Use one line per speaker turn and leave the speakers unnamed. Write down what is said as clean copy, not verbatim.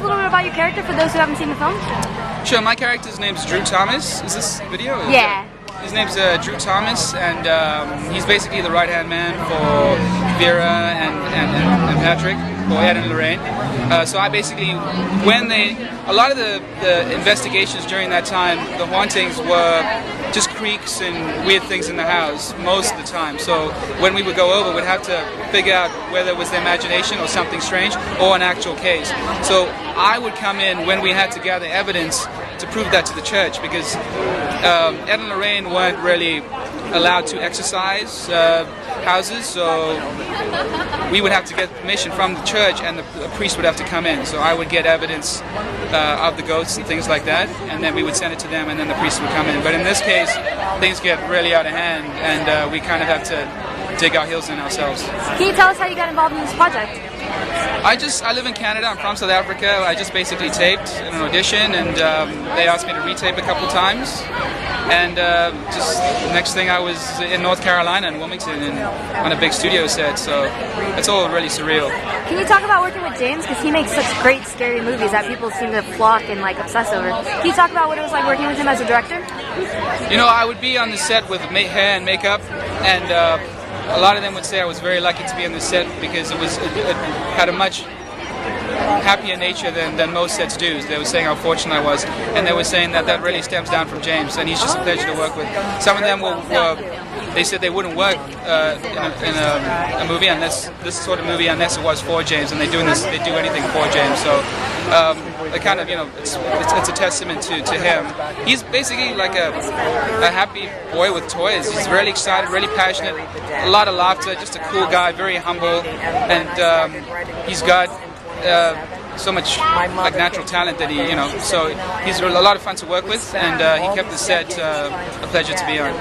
little bit about your character for those who haven't seen the film?
Sure, my character's name's Drew Thomas. Is this video?
Yeah.
His name's Drew Thomas, and he's basically the right-hand man for Vera and Patrick, or Ed and Lorraine. So I basically, a lot of the investigations during that time, the hauntings were just creaks and weird things in the house most of the time. So when we would go over, we'd have to figure out whether it was the imagination or something strange or an actual case. So I would come in when we had to gather evidence to prove that to the church, because Ed and Lorraine weren't really allowed to exercise houses, so we would have to get permission from the church, and the priest would have to come in. So I would get evidence of the ghosts and things like that, and then we would send it to them, and then the priest would come in. But in this case, things get really out of hand, and we kind of have to dig our heels in ourselves.
Can you tell us how you got involved in this project?
I live in Canada. I'm from South Africa. I just basically taped in an audition, and they asked me to retape a couple times. And just the next thing, I was in North Carolina in Wilmington and on a big studio set. So it's all really surreal.
Can you talk about working with James? Because he makes such great scary movies that people seem to flock and obsess over. Can you talk about what it was like working with him as a director?
You know, I would be on the set with hair and makeup, and a lot of them would say I was very lucky to be on the set because it had a much happier nature than most sets do. They were saying how fortunate I was, and they were saying that really stems down from James, and he's just a pleasure to work with. Some of them they said they wouldn't work in a movie unless this sort of movie unless it was for James, and they do anything for James. So it kind of, it's a testament to him. He's basically like a happy boy with toys. He's really excited, really passionate, a lot of laughter, just a cool guy, very humble, and he's got so much natural talent that so he's a lot of fun to work with, and he kept the set a pleasure to be on.